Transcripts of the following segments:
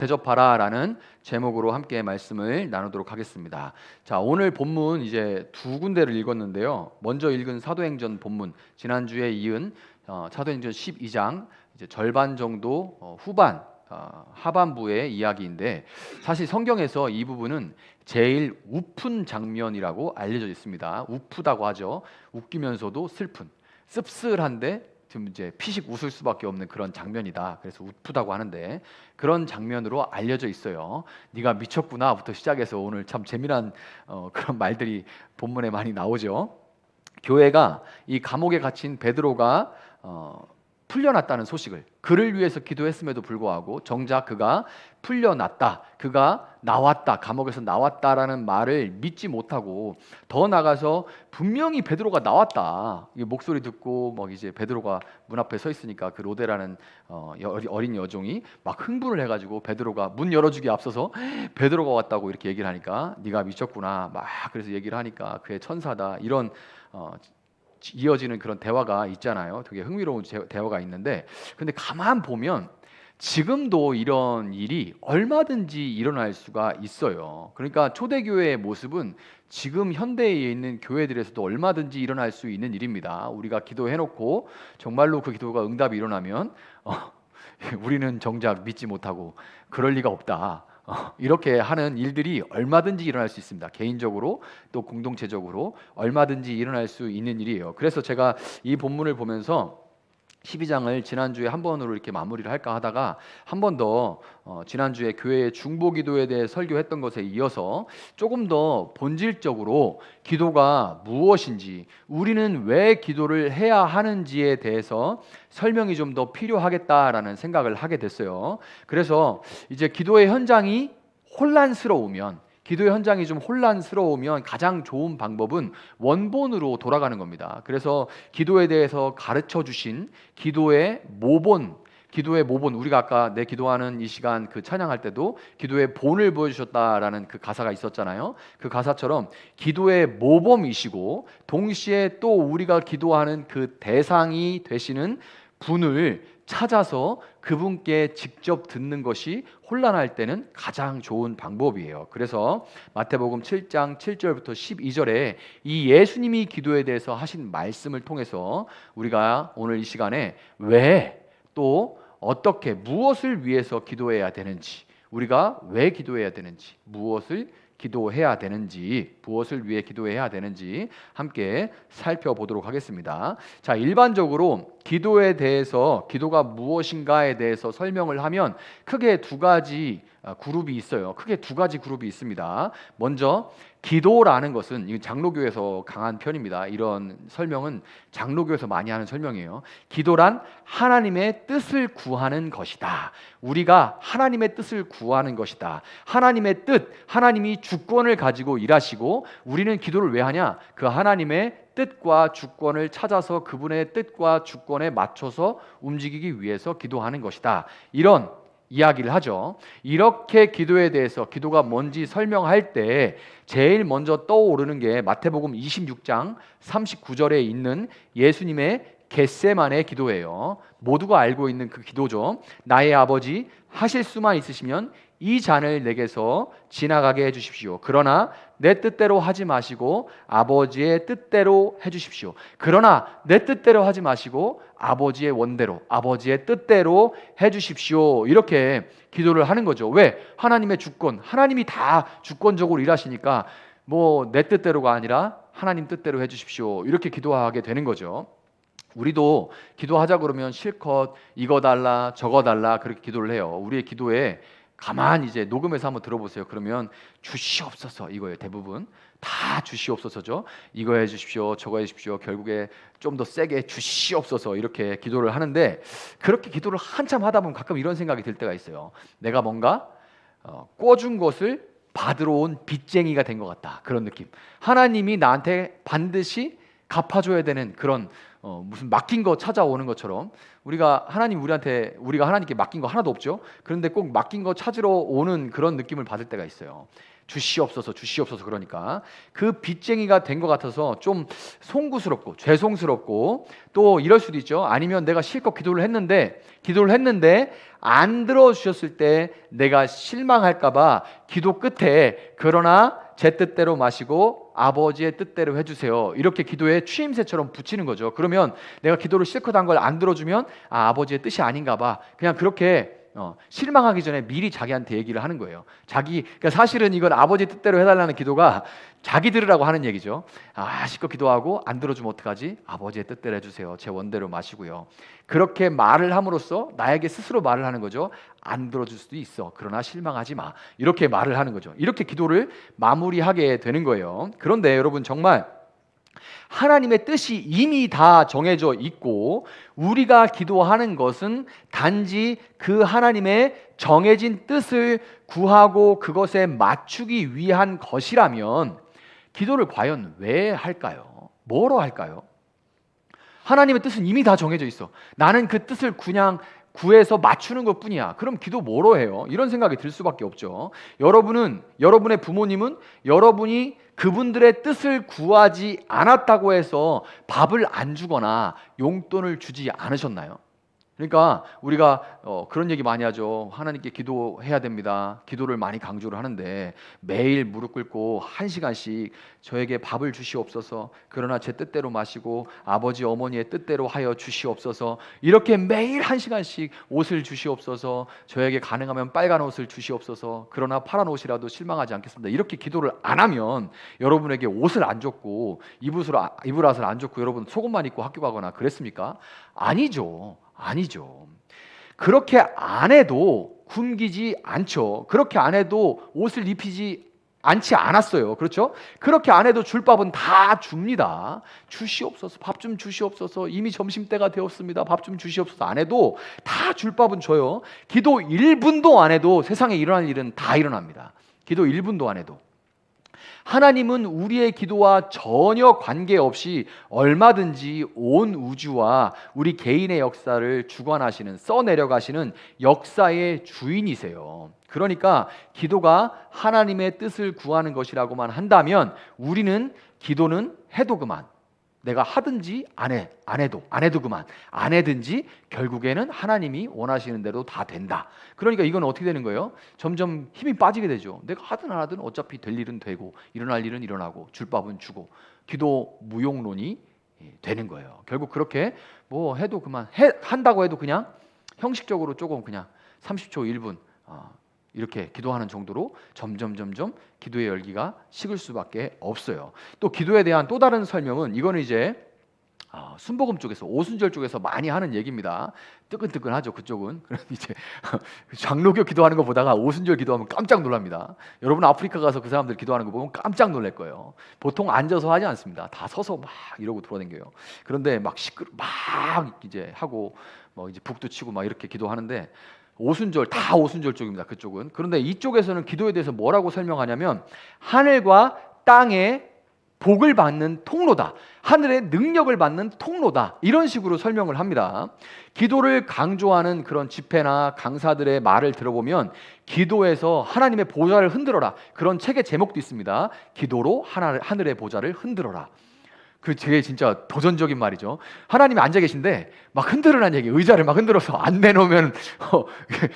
대접하라라는 제목으로 함께 말씀을 나누도록 하겠습니다. 자, 오늘 본문 이제 두 군데를 읽었는데요. 먼저 읽은 사도행전 본문, 지난주에 이은 사도행전 12장 이제 절반 정도 후반 하반부의 이야기인데, 사실 성경에서 이 부분은 제일 우픈 장면이라고 알려져 있습니다. 우프다고 하죠. 웃기면서도 슬픈, 씁쓸한데 좀 이제 피식 웃을 수밖에 없는 그런 장면이다. 그래서 우프다고 하는데, 그런 장면으로 알려져 있어요. 네가 미쳤구나부터 시작해서 오늘 참 재미난 그런 말들이 본문에 많이 나오죠. 교회가 이 감옥에 갇힌 베드로가 풀려났다는 소식을, 그를 위해서 기도했음에도 불구하고 정작 그가 풀려났다, 그가 나왔다, 감옥에서 나왔다라는 말을 믿지 못하고, 더 나가서 분명히 베드로가 나왔다, 이 목소리 듣고 막 이제 베드로가 문 앞에 서 있으니까 그 로데라는 어린 여종이 막 흥분을 해가지고 베드로가 문 열어주기 앞서서 베드로가 왔다고 이렇게 얘기를 하니까 네가 미쳤구나 막 그래서 얘기를 하니까 그의 천사다, 이런 이어지는 그런 대화가 있잖아요. 되게 흥미로운 대화가 있는데, 근데 가만 보면 지금도 이런 일이 얼마든지 일어날 수가 있어요. 그러니까 초대교회의 모습은 지금 현대에 있는 교회들에서도 얼마든지 일어날 수 있는 일입니다. 우리가 기도해놓고 정말로 그 기도가 응답이 일어나면 우리는 정작 믿지 못하고 그럴 리가 없다, 이렇게 하는 일들이 얼마든지 일어날 수 있습니다. 개인적으로 또 공동체적으로 얼마든지 일어날 수 있는 일이에요. 그래서 제가 이 본문을 보면서 12장을 지난주에 한 번으로 이렇게 마무리를 할까 하다가 한 번 더 지난주에 교회의 중보기도에 대해 설교했던 것에 이어서 조금 더 본질적으로 기도가 무엇인지, 우리는 왜 기도를 해야 하는지에 대해서 설명이 좀 더 필요하겠다라는 생각을 하게 됐어요. 그래서 이제 기도의 현장이 좀 혼란스러우면 가장 좋은 방법은 원본으로 돌아가는 겁니다. 그래서 기도에 대해서 가르쳐 주신 기도의 모본, 우리가 아까 내 기도하는 이 시간 그 찬양할 때도 기도의 본을 보여주셨다라는 그 가사가 있었잖아요. 그 가사처럼 기도의 모범이시고 동시에 또 우리가 기도하는 그 대상이 되시는 분을 찾아서 그분께 직접 듣는 것이 혼란할 때는 가장 좋은 방법이에요. 그래서 마태복음 7장 7절부터 12절에 이 예수님이 기도에 대해서 하신 말씀을 통해서 우리가 오늘 이 시간에 왜, 또 어떻게, 무엇을 위해서 기도해야 되는지, 우리가 왜 기도해야 되는지, 무엇을 위해 기도해야 되는지 함께 살펴보도록 하겠습니다. 자, 일반적으로 기도에 대해서, 기도가 무엇인가에 대해서 설명을 하면 크게 두 가지 그룹이 있어요. 크게 두 가지 그룹이 있습니다. 먼저 기도라는 것은, 이 장로교에서 강한 편입니다. 이런 설명은 장로교에서 많이 하는 설명이에요. 기도란 하나님의 뜻을 구하는 것이다. 우리가 하나님의 뜻을 구하는 것이다. 하나님의 뜻, 하나님이 주권을 가지고 일하시고 우리는 기도를 왜 하냐? 그 하나님의 뜻과 주권을 찾아서 그분의 뜻과 주권에 맞춰서 움직이기 위해서 기도하는 것이다. 이런 이야기를 하죠. 이렇게 기도에 대해서, 기도가 뭔지 설명할 때 제일 먼저 떠오르는 게 마태복음 26장 39절에 있는 예수님의 겟세마네 기도예요. 모두가 알고 있는 그 기도죠. 나의 아버지, 하실 수만 있으시면 이 잔을 내게서 지나가게 해주십시오. 그러나 내 뜻대로 하지 마시고 아버지의 뜻대로 해주십시오. 그러나 내 뜻대로 하지 마시고 아버지의 원대로, 아버지의 뜻대로 해주십시오. 이렇게 기도를 하는 거죠. 왜? 하나님의 주권, 하나님이 다 주권적으로 일하시니까 뭐 내 뜻대로가 아니라 하나님 뜻대로 해주십시오. 이렇게 기도하게 되는 거죠. 우리도 기도하자 그러면 실컷 이거 달라 저거 달라 그렇게 기도를 해요. 우리의 기도에 가만히 이제 녹음해서 한번 들어보세요. 그러면 주시옵소서 이거예요. 대부분 다 주시옵소서죠. 이거 해주십시오, 저거 해주십시오. 결국에 좀 더 세게 주시옵소서 이렇게 기도를 하는데, 그렇게 기도를 한참 하다 보면 가끔 이런 생각이 들 때가 있어요. 내가 뭔가 꿔준 것을 받으러 온 빚쟁이가 된 것 같다, 그런 느낌. 하나님이 나한테 반드시 갚아줘야 되는 그런 무슨 맡긴 거 찾아오는 것처럼, 우리가 하나님께 맡긴 거 하나도 없죠. 그런데 꼭 맡긴 거 찾으러 오는 그런 느낌을 받을 때가 있어요. 주시옵소서 주시옵소서. 그러니까 그 빚쟁이가 된 것 같아서 좀 송구스럽고 죄송스럽고, 또 이럴 수도 있죠. 아니면 내가 실컷 기도를 했는데 안 들어주셨을 때 내가 실망할까 봐 기도 끝에 그러나 제 뜻대로 마시고 아버지의 뜻대로 해주세요, 이렇게 기도에 추임새처럼 붙이는 거죠. 그러면 내가 기도를 실컷 한 걸 안 들어주면 아버지의 뜻이 아닌가 봐, 그냥 그렇게 실망하기 전에 미리 자기한테 얘기를 하는 거예요. 그러니까 사실은 이건 아버지 뜻대로 해달라는 기도가 자기 들으라고 하는 얘기죠. 실컷 기도하고 안 들어주면 어떡하지? 아버지의 뜻대로 해주세요, 제 원대로 마시고요. 그렇게 말을 함으로써 나에게 스스로 말을 하는 거죠. 안 들어줄 수도 있어, 그러나 실망하지 마, 이렇게 말을 하는 거죠. 이렇게 기도를 마무리하게 되는 거예요. 그런데 여러분, 정말 하나님의 뜻이 이미 다 정해져 있고 우리가 기도하는 것은 단지 그 하나님의 정해진 뜻을 구하고 그것에 맞추기 위한 것이라면 기도를 과연 왜 할까요? 뭐로 할까요? 하나님의 뜻은 이미 다 정해져 있어. 나는 그 뜻을 그냥 구해서 맞추는 것뿐이야. 그럼 기도 뭐로 해요? 이런 생각이 들 수밖에 없죠. 여러분의 부모님은 여러분이 그분들의 뜻을 구하지 않았다고 해서 밥을 안 주거나 용돈을 주지 않으셨나요? 그러니까 우리가 그런 얘기 많이 하죠. 하나님께 기도해야 됩니다. 기도를 많이 강조를 하는데 매일 무릎 꿇고 1시간씩 저에게 밥을 주시옵소서, 그러나 제 뜻대로 마시고 아버지 어머니의 뜻대로 하여 주시옵소서, 이렇게 매일 1시간씩 옷을 주시옵소서, 저에게 가능하면 빨간 옷을 주시옵소서, 그러나 파란 옷이라도 실망하지 않겠습니다, 이렇게 기도를 안 하면 여러분에게 옷을 안 줬고 이불 옷을 안 줬고 여러분 속옷만 입고 학교 가거나 그랬습니까? 아니죠. 그렇게 안 해도 굶기지 않죠. 그렇게 안 해도 옷을 입히지 않지 않았어요. 그렇죠? 그렇게 안 해도 줄 밥은 다 줍니다. 주시옵소서, 밥 좀 주시옵소서, 이미 점심때가 되었습니다, 밥 좀 주시옵소서 안 해도 다 줄 밥은 줘요. 기도 1분도 안 해도 세상에 일어날 일은 다 일어납니다. 기도 1분도 안 해도. 하나님은 우리의 기도와 전혀 관계없이 얼마든지 온 우주와 우리 개인의 역사를 주관하시는, 써내려가시는 역사의 주인이세요. 그러니까 기도가 하나님의 뜻을 구하는 것이라고만 한다면 우리는 기도는 해도 그만, 내가 하든지 안 해도 그만, 안 해든지 결국에는 하나님이 원하시는 대로 다 된다. 그러니까 이건 어떻게 되는 거예요? 점점 힘이 빠지게 되죠. 내가 하든 안 하든 어차피 될 일은 되고 일어날 일은 일어나고 줄 밥은 주고, 기도 무용론이 되는 거예요. 결국 그렇게 뭐 해도 그만, 한다고 해도 그냥 형식적으로 조금 그냥 30초 1분 이렇게 기도하는 정도로 점점 기도의 열기가 식을 수밖에 없어요. 또 기도에 대한 또 다른 설명은, 이거는 이제 순복음 쪽에서, 오순절 쪽에서 많이 하는 얘기입니다. 뜨끈뜨끈하죠, 그쪽은. 그래서 이제 장로교 기도하는 거 보다가 오순절 기도하면 깜짝 놀랍니다. 여러분 아프리카 가서 그 사람들 기도하는 거 보면 깜짝 놀랄 거예요. 보통 앉아서 하지 않습니다. 다 서서 막 이러고 돌아다녀요. 그런데 막 막 이제 하고 뭐 이제 북도 치고 막 이렇게 기도하는데, 오순절 쪽입니다, 그쪽은. 그런데 이쪽에서는 기도에 대해서 뭐라고 설명하냐면 하늘과 땅의 복을 받는 통로다, 하늘의 능력을 받는 통로다, 이런 식으로 설명을 합니다. 기도를 강조하는 그런 집회나 강사들의 말을 들어보면 기도에서 하나님의 보좌를 흔들어라, 그런 책의 제목도 있습니다. 기도로 하늘의 보좌를 흔들어라. 그게 진짜 도전적인 말이죠. 하나님이 앉아 계신데 막 흔들으라는 얘기, 의자를 막 흔들어서 안 내놓으면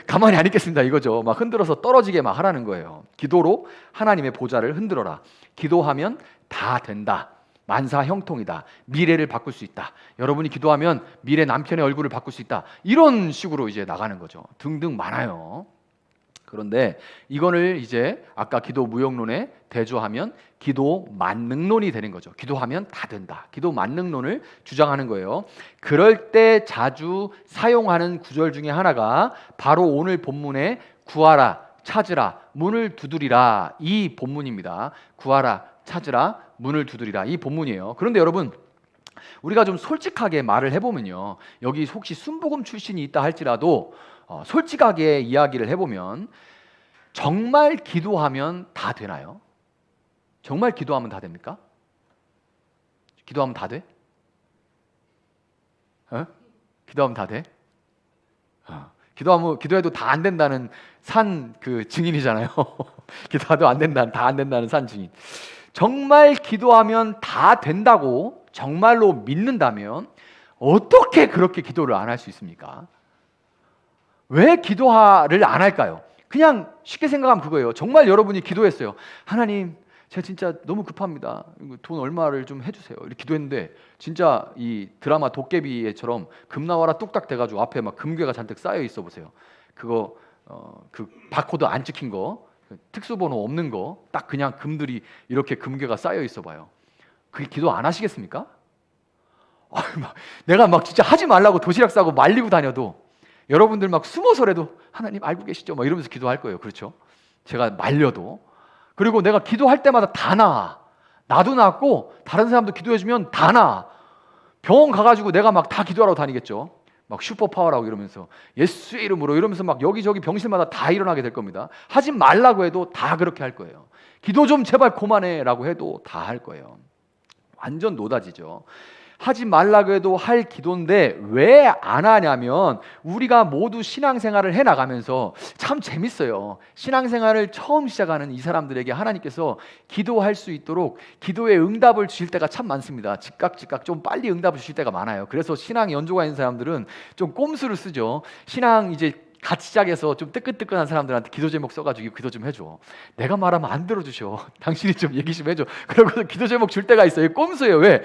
가만히 안 있겠습니다 이거죠. 막 흔들어서 떨어지게 막 하라는 거예요. 기도로 하나님의 보좌를 흔들어라. 기도하면 다 된다, 만사 형통이다, 미래를 바꿀 수 있다, 여러분이 기도하면 미래 남편의 얼굴을 바꿀 수 있다, 이런 식으로 이제 나가는 거죠. 등등 많아요. 그런데 이거를 이제 아까 기도 무용론에 대조하면 기도 만능론이 되는 거죠. 기도하면 다 된다, 기도 만능론을 주장하는 거예요. 그럴 때 자주 사용하는 구절 중에 하나가 바로 오늘 본문에 구하라, 찾으라, 문을 두드리라, 이 본문입니다. 구하라, 찾으라, 문을 두드리라, 이 본문이에요. 그런데 여러분, 우리가 좀 솔직하게 말을 해보면요, 여기 혹시 순복음 출신이 있다 할지라도 솔직하게 이야기를 해보면 정말 기도하면 다 되나요? 정말 기도하면 다 됩니까? 기도하면 다 돼? 기도하면 다 돼? 기도해도 다 안 된다는 산 그 증인이잖아요. 기도해도 안 된다는, 다 안 된다는 산 증인. 정말 기도하면 다 된다고 정말로 믿는다면 어떻게 그렇게 기도를 안 할 수 있습니까? 왜 기도를 안 할까요? 그냥 쉽게 생각하면 그거예요. 정말 여러분이 기도했어요. 하나님, 제가 진짜 너무 급합니다. 돈 얼마를 좀 해주세요. 이렇게 기도했는데 진짜 이 드라마 도깨비처럼 금 나와라 뚝딱 돼가지고 앞에 막 금괴가 잔뜩 쌓여 있어 보세요. 그거 그 바코드 안 찍힌 거, 특수번호 없는 거, 딱 그냥 금들이 이렇게 금괴가 쌓여 있어 봐요. 그게 기도 안 하시겠습니까? 내가 막 진짜 하지 말라고 도시락 싸고 말리고 다녀도 여러분들 막 숨어서라도 하나님 알고 계시죠? 막 이러면서 기도할 거예요. 그렇죠? 제가 말려도. 그리고 내가 기도할 때마다 다 나아. 나도 낫고 다른 사람도 기도해주면 다 나아. 병원 가가지고 내가 막 다 기도하러 다니겠죠. 막 슈퍼파워라고 이러면서 예수의 이름으로 이러면서 막 여기저기 병실마다 다 일어나게 될 겁니다. 하지 말라고 해도 다 그렇게 할 거예요. 기도 좀 제발 그만해라고 해도 다 할 거예요. 완전 노다지죠. 하지 말라고 해도 할 기도인데 왜 안 하냐면 우리가 모두 신앙생활을 해나가면서 참 재밌어요. 신앙생활을 처음 시작하는 이 사람들에게 하나님께서 기도할 수 있도록 기도에 응답을 주실 때가 참 많습니다. 즉각 좀 빨리 응답을 주실 때가 많아요. 그래서 신앙 연조가 있는 사람들은 좀 꼼수를 쓰죠. 신앙 이제 같이 시작해서 좀 뜨끈뜨끈한 사람들한테 기도 제목 써가지고 기도 좀 해줘. 내가 말하면 안 들어주셔. 당신이 좀 얘기 좀 해줘. 그러고서 기도 제목 줄 때가 있어요. 꼼수예요. 왜?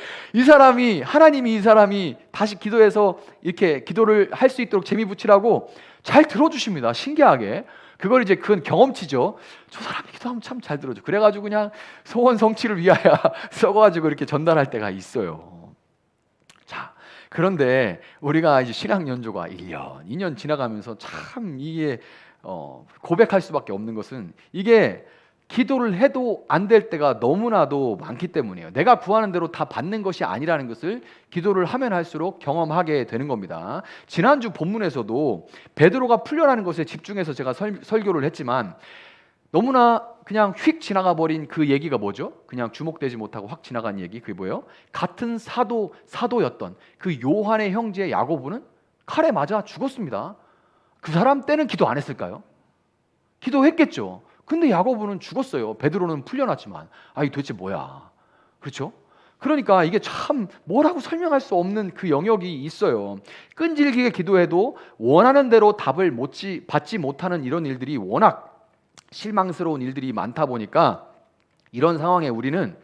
하나님이 이 사람이 다시 기도해서 이렇게 기도를 할 수 있도록 재미 붙이라고 잘 들어주십니다. 신기하게. 그걸 이제 그건 경험치죠. 저 사람이 기도하면 참 잘 들어줘. 그래가지고 그냥 소원 성취를 위하여 써가지고 이렇게 전달할 때가 있어요. 자, 그런데 우리가 이제 신앙 연조가 1년, 2년 지나가면서 참 이게 고백할 수밖에 없는 것은 이게 기도를 해도 안 될 때가 너무나도 많기 때문이에요. 내가 구하는 대로 다 받는 것이 아니라는 것을 기도를 하면 할수록 경험하게 되는 겁니다. 지난주 본문에서도 베드로가 풀려나는 것에 집중해서 제가 설교를 했지만 너무나 그냥 휙 지나가 버린 그 얘기가 뭐죠? 그냥 주목되지 못하고 확 지나간 얘기. 그게 뭐예요? 같은 사도였던 그 요한의 형제 야고보는 칼에 맞아 죽었습니다. 그 사람 때는 기도 안 했을까요? 기도했겠죠. 근데 야고보는 죽었어요. 베드로는 풀려났지만. 이 도대체 뭐야? 그렇죠? 그러니까 이게 참 뭐라고 설명할 수 없는 그 영역이 있어요. 끈질기게 기도해도 원하는 대로 답을 받지 못하는 이런 일들이 워낙 실망스러운 일들이 많다 보니까 이런 상황에 우리는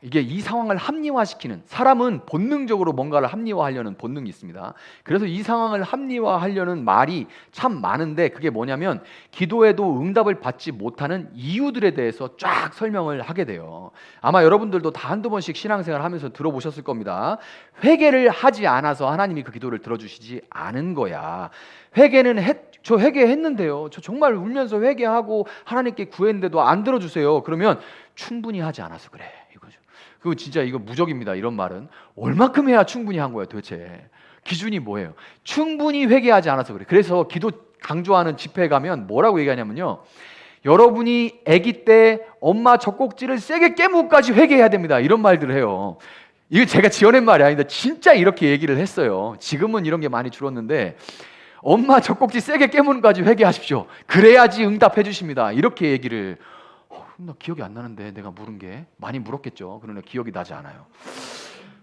이게 이 상황을 합리화시키는, 사람은 본능적으로 뭔가를 합리화하려는 본능이 있습니다. 그래서 이 상황을 합리화하려는 말이 참 많은데 그게 뭐냐면 기도에도 응답을 받지 못하는 이유들에 대해서 쫙 설명을 하게 돼요. 아마 여러분들도 다 한두 번씩 신앙생활 하면서 들어보셨을 겁니다. 회개를 하지 않아서 하나님이 그 기도를 들어주시지 않은 거야. 저 회개했는데요. 저 정말 울면서 회개하고 하나님께 구했는데도 안 들어주세요. 그러면 충분히 하지 않아서 그래. 이거죠. 그거 진짜 이거 무적입니다. 이런 말은 얼마큼 해야 충분히 한 거야 도대체. 기준이 뭐예요? 충분히 회개하지 않아서 그래. 그래서 기도 강조하는 집회에 가면 뭐라고 얘기하냐면요. 여러분이 아기 때 엄마 젖꼭지를 세게 깨무고까지 회개해야 됩니다. 이런 말들을 해요. 이거 제가 지어낸 말이 아닌데 진짜 이렇게 얘기를 했어요. 지금은 이런 게 많이 줄었는데 엄마 젖꼭지 세게 깨무는까지 회개하십시오. 그래야지 응답해 주십니다. 이렇게 얘기를 나 기억이 안 나는데 내가 물은 게 많이 물었겠죠. 그러나 기억이 나지 않아요.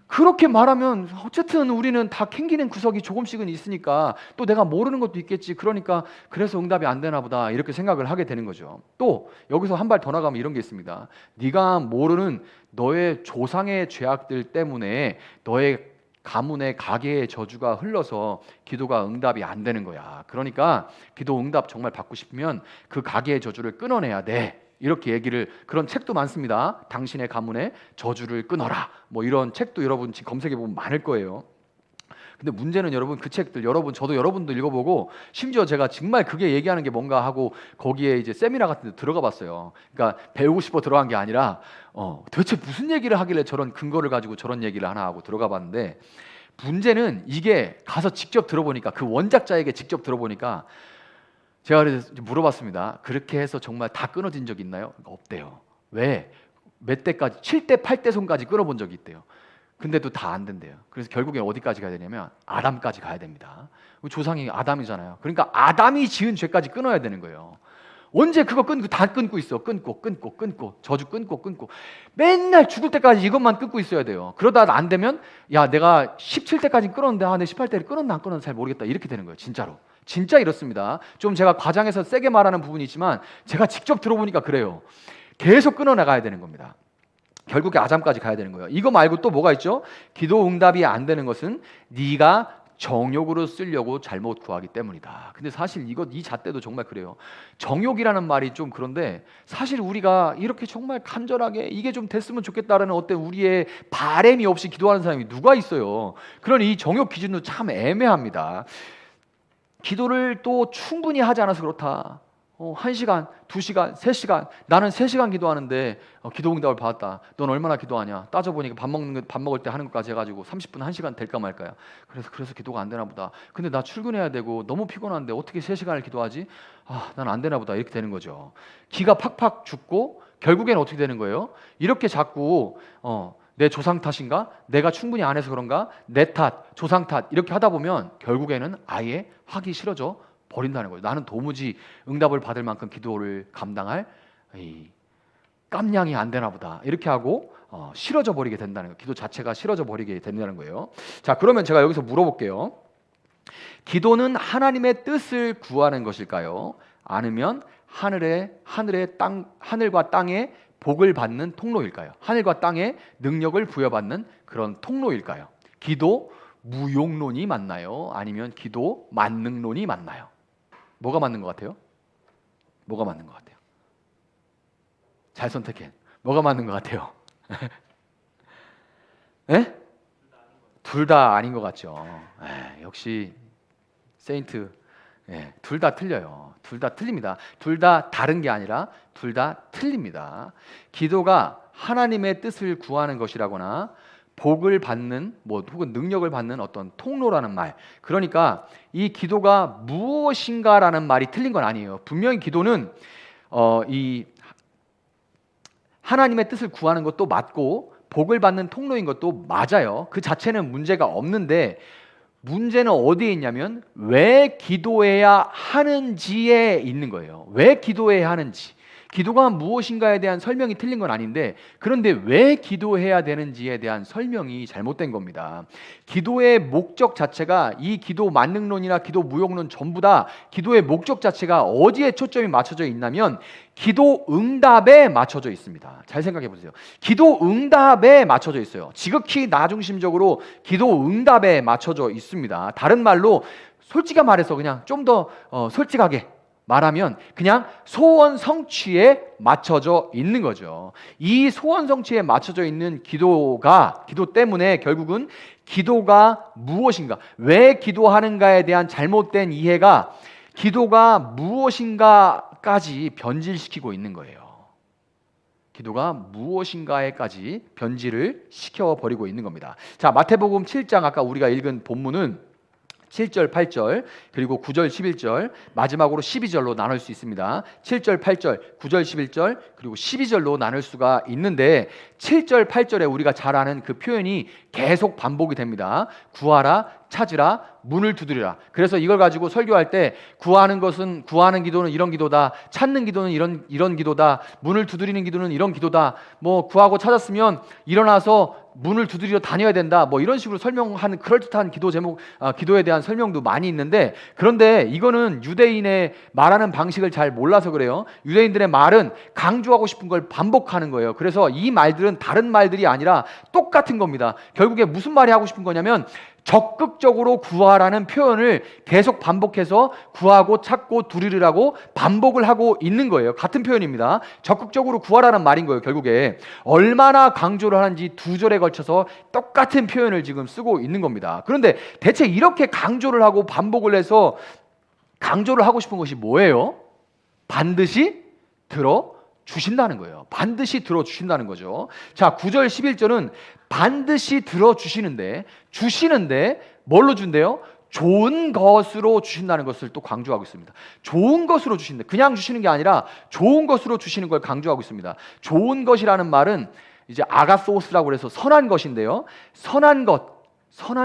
그렇게 말하면 어쨌든 우리는 다 캥기는 구석이 조금씩은 있으니까 또 내가 모르는 것도 있겠지. 그러니까 그래서 응답이 안 되나 보다 이렇게 생각을 하게 되는 거죠. 또 여기서 한 발 더 나가면 이런 게 있습니다. 네가 모르는 너의 조상의 죄악들 때문에 너의 가문의 가계의 저주가 흘러서 기도가 응답이 안 되는 거야. 그러니까 기도 응답 정말 받고 싶으면 그 가계의 저주를 끊어내야 돼. 이렇게 얘기를, 그런 책도 많습니다. 당신의 가문의 저주를 끊어라. 뭐 이런 책도 여러분 지금 검색해 보면 많을 거예요. 근데 문제는 여러분 그 책들 저도 여러분도 읽어보고 심지어 제가 정말 그게 얘기하는 게 뭔가 하고 거기에 이제 세미나 같은 데 들어가 봤어요. 그러니까 배우고 싶어 들어간 게 아니라 도대체 무슨 얘기를 하길래 저런 근거를 가지고 저런 얘기를 하나 하고 들어가 봤는데 문제는 이게 가서 직접 들어보니까 그 원작자에게 직접 들어보니까 제가 그래서 물어봤습니다. 그렇게 해서 정말 다 끊어진 적 있나요? 없대요. 왜? 몇 대까지? 7대 8대 손까지 끊어본 적이 있대요. 근데 또 다 안 된대요. 그래서 결국에 어디까지 가야 되냐면 아담까지 가야 됩니다. 조상이 아담이잖아요. 그러니까 아담이 지은 죄까지 끊어야 되는 거예요. 언제 그거 끊고 다 끊고 있어. 끊고 저주 끊고 맨날 죽을 때까지 이것만 끊고 있어야 돼요. 그러다 안 되면 야 내가 17때까지 끊었는데 내 18때를 끊었나 안 끊었나 잘 모르겠다 이렇게 되는 거예요. 진짜로. 진짜 이렇습니다. 좀 제가 과장해서 세게 말하는 부분이 있지만 제가 직접 들어보니까 그래요. 계속 끊어나가야 되는 겁니다. 결국에 아담까지 가야 되는 거예요. 이거 말고 또 뭐가 있죠? 기도 응답이 안 되는 것은 네가 정욕으로 쓰려고 잘못 구하기 때문이다. 근데 사실 이 잣대도 정말 그래요. 정욕이라는 말이 좀 그런데 사실 우리가 이렇게 정말 간절하게 이게 좀 됐으면 좋겠다라는 어떤 우리의 바램이 없이 기도하는 사람이 누가 있어요. 그러니 이 정욕 기준도 참 애매합니다. 기도를 또 충분히 하지 않아서 그렇다. 1시간, 2시간, 3시간 나는 3시간 기도하는데 기도 응답을 받았다. 넌 얼마나 기도하냐? 따져보니까 밥 먹을 때 하는 것까지 해가지고 30분, 1시간 될까 말까요? 그래서 기도가 안 되나 보다. 근데 나 출근해야 되고 너무 피곤한데 어떻게 3시간을 기도하지? 난 안 되나 보다. 이렇게 되는 거죠. 기가 팍팍 죽고 결국에는 어떻게 되는 거예요? 이렇게 자꾸 내 조상 탓인가? 내가 충분히 안 해서 그런가? 내 탓, 조상 탓 이렇게 하다 보면 결국에는 아예 하기 싫어져 버린다는 거예요. 나는 도무지 응답을 받을 만큼 기도를 감당할 깜냥이 안 되나 보다. 이렇게 하고 싫어져 버리게 된다는 거예요. 기도 자체가 싫어져 버리게 된다는 거예요. 자, 그러면 제가 여기서 물어볼게요. 기도는 하나님의 뜻을 구하는 것일까요? 아니면 하늘과 땅의 복을 받는 통로일까요? 하늘과 땅에 능력을 부여받는 그런 통로일까요? 기도 무용론이 맞나요? 아니면 기도 만능론이 맞나요? 뭐가 맞는 것 같아요? 뭐가 맞는 것 같아요? 잘 선택해. 뭐가 맞는 것 같아요? 네? 둘 다 아닌 것 같죠. 역시 세인트. 둘 다 틀려요. 둘 다 틀립니다. 둘 다 다른 게 아니라 둘 다 틀립니다. 기도가 하나님의 뜻을 구하는 것이라거나 복을 받는 혹은 능력을 받는 어떤 통로라는 말. 그러니까 이 기도가 무엇인가라는 말이 틀린 건 아니에요. 분명히 기도는 이 하나님의 뜻을 구하는 것도 맞고 복을 받는 통로인 것도 맞아요. 그 자체는 문제가 없는데 문제는 어디에 있냐면 왜 기도해야 하는지에 있는 거예요. 왜 기도해야 하는지. 기도가 무엇인가에 대한 설명이 틀린 건 아닌데 그런데 왜 기도해야 되는지에 대한 설명이 잘못된 겁니다. 기도의 목적 자체가 이 기도 만능론이나 기도 무용론 전부 다 기도의 목적 자체가 어디에 초점이 맞춰져 있냐면 기도 응답에 맞춰져 있습니다. 잘 생각해 보세요. 기도 응답에 맞춰져 있어요. 지극히 나 중심적으로 기도 응답에 맞춰져 있습니다. 다른 말로 솔직히 말해서 그냥 좀 더 솔직하게 말하면 그냥 소원 성취에 맞춰져 있는 거죠. 이 소원 성취에 맞춰져 있는 기도 때문에 결국은 기도가 무엇인가, 왜 기도하는가에 대한 잘못된 이해가 기도가 무엇인가까지 변질시키고 있는 거예요. 기도가 무엇인가에까지 변질을 시켜버리고 있는 겁니다. 자, 마태복음 7장 아까 우리가 읽은 본문은 7절, 8절, 그리고 9절, 11절, 마지막으로 12절로 나눌 수 있습니다. 7절, 8절, 9절, 11절, 그리고 12절로 나눌 수가 있는데 7절, 8절에 우리가 잘 아는 그 표현이 계속 반복이 됩니다. 구하라, 찾으라, 문을 두드리라. 그래서 이걸 가지고 설교할 때 구하는 기도는 이런 기도다, 찾는 기도는 이런 기도다, 문을 두드리는 기도는 이런 기도다, 구하고 찾았으면 일어나서 문을 두드리러 다녀야 된다, 이런 식으로 설명하는 그럴듯한 기도 제목, 기도에 대한 설명도 많이 있는데 그런데 이거는 유대인의 말하는 방식을 잘 몰라서 그래요. 유대인들의 말은 강조하고 싶은 걸 반복하는 거예요. 그래서 이 말들은 다른 말들이 아니라 똑같은 겁니다. 결국에 무슨 말이 하고 싶은 거냐면 적극적으로 구하라는 표현을 계속 반복해서 구하고 찾고 두드리라고 반복을 하고 있는 거예요. 같은 표현입니다. 적극적으로 구하라는 말인 거예요. 결국에 얼마나 강조를 하는지 2절에 걸쳐서 똑같은 표현을 지금 쓰고 있는 겁니다. 그런데 대체 이렇게 강조를 하고 반복을 해서 강조를 하고 싶은 것이 뭐예요? 반드시 들어주신다는 거예요. 반드시 들어주신다는 거죠. 자, 9절 11절은 반드시 들어주시는데 뭘로 준대요? 좋은 것으로 주신다는 것을 또 강조하고 있습니다. 좋은 것으로 주신다. 그냥 주시는 게 아니라 좋은 것으로 주시는 걸 강조하고 있습니다. 좋은 것이라는 말은 이제 아가소스라고 해서 선한 것인데요. 선한